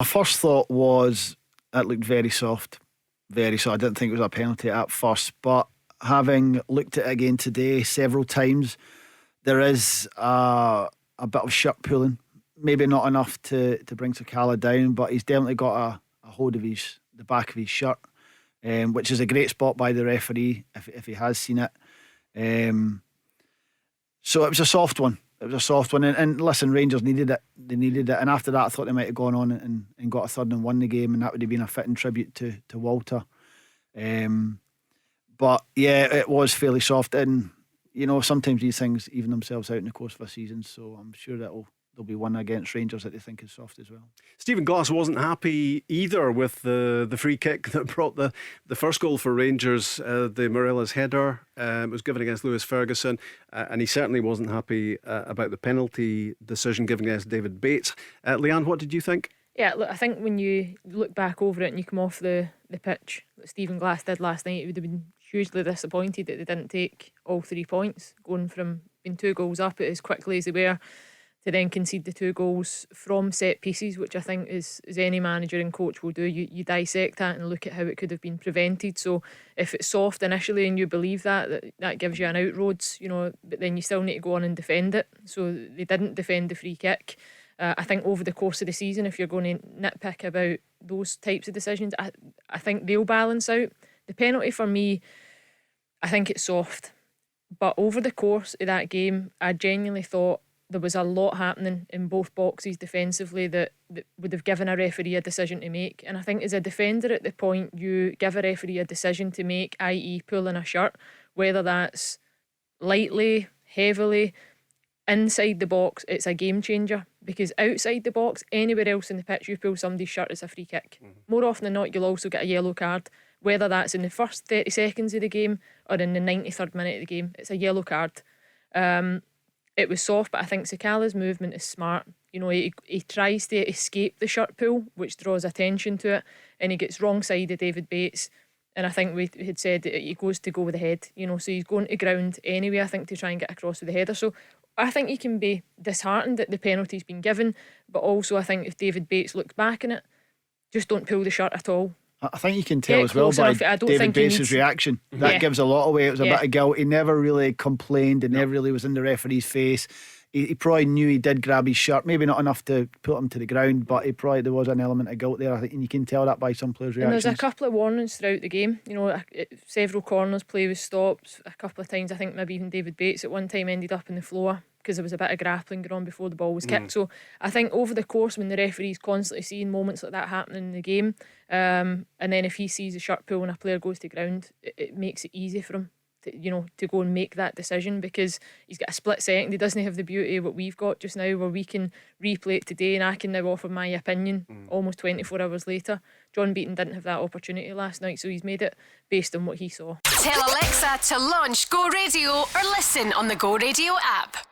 My first thought was it looked very soft. Very soft. I didn't think it was a penalty at first, but having looked at it again today several times, there is a bit of shirt pulling. Maybe not enough to bring Sakala down, but he's definitely got a hold of the back of his shirt, which is a great spot by the referee if he has seen it. So it was a soft one. And listen, Rangers needed it. They needed it. And after that, I thought they might have gone on and got a third and won the game, and that would have been a fitting tribute to Walter. But yeah, it was fairly soft. And, sometimes these things even themselves out in the course of a season. So I'm sure there'll be one against Rangers that they think is soft as well. Stephen Glass wasn't happy either with the free kick that brought the first goal for Rangers, the Morella's header. It was given against Lewis Ferguson, and he certainly wasn't happy about the penalty decision given against David Bates. Leanne, what did you think? Yeah, look, I think when you look back over it and you come off the pitch, like Stephen Glass did last night, he would have been hugely disappointed that they didn't take all 3 points, going from being 2 goals up as quickly as they were to then concede the 2 goals from set pieces, which I think is any manager and coach will do. You dissect that and look at how it could have been prevented. So if it's soft initially and you believe that gives you an outroads, but then you still need to go on and defend it. So they didn't defend the free kick. I think over the course of the season, if you're going to nitpick about those types of decisions, I think they'll balance out. The penalty for me, I think it's soft. But over the course of that game, I genuinely thought there was a lot happening in both boxes defensively that would have given a referee a decision to make. And I think as a defender, at the point you give a referee a decision to make, i.e. pulling a shirt, whether that's lightly, heavily, inside the box, it's a game changer. Because outside the box, anywhere else in the pitch, you pull somebody's shirt, it's a free kick. More often than not, you'll also get a yellow card, whether that's in the first 30 seconds of the game or in the 93rd minute of the game. It's a yellow card. It was soft, but I think Sakala's movement is smart. He tries to escape the shirt pull, which draws attention to it, and he gets wrong side of David Bates. And I think we had said that he goes to go with the head, so he's going to ground anyway, I think, to try and get across with the header. So I think he can be disheartened that the penalty's been given, but also I think if David Bates looks back in it, just don't pull the shirt at all. I think you can tell as well by David Bates' reaction. That gives a lot away. It was a bit of guilt. He never really complained and never really was in the referee's face. He probably knew he did grab his shirt, maybe not enough to put him to the ground, but there was an element of guilt there, I think, and you can tell that by some players' reactions. And there's a couple of warnings throughout the game. Several corners, play was stopped a couple of times. I think maybe even David Bates at one time ended up on the floor because there was a bit of grappling going on before the ball was kicked. So I think over the course, when the referee's constantly seeing moments like that happening in the game, and then if he sees a shirt pull and a player goes to ground, it makes it easy for him to go and make that decision, because he's got a split second. He doesn't have the beauty of what we've got just now, where we can replay it today and I can now offer my opinion almost 24 hours later. John Beaton didn't have that opportunity last night, so he's made it based on what he saw. Tell Alexa to launch Go Radio or listen on the Go Radio app.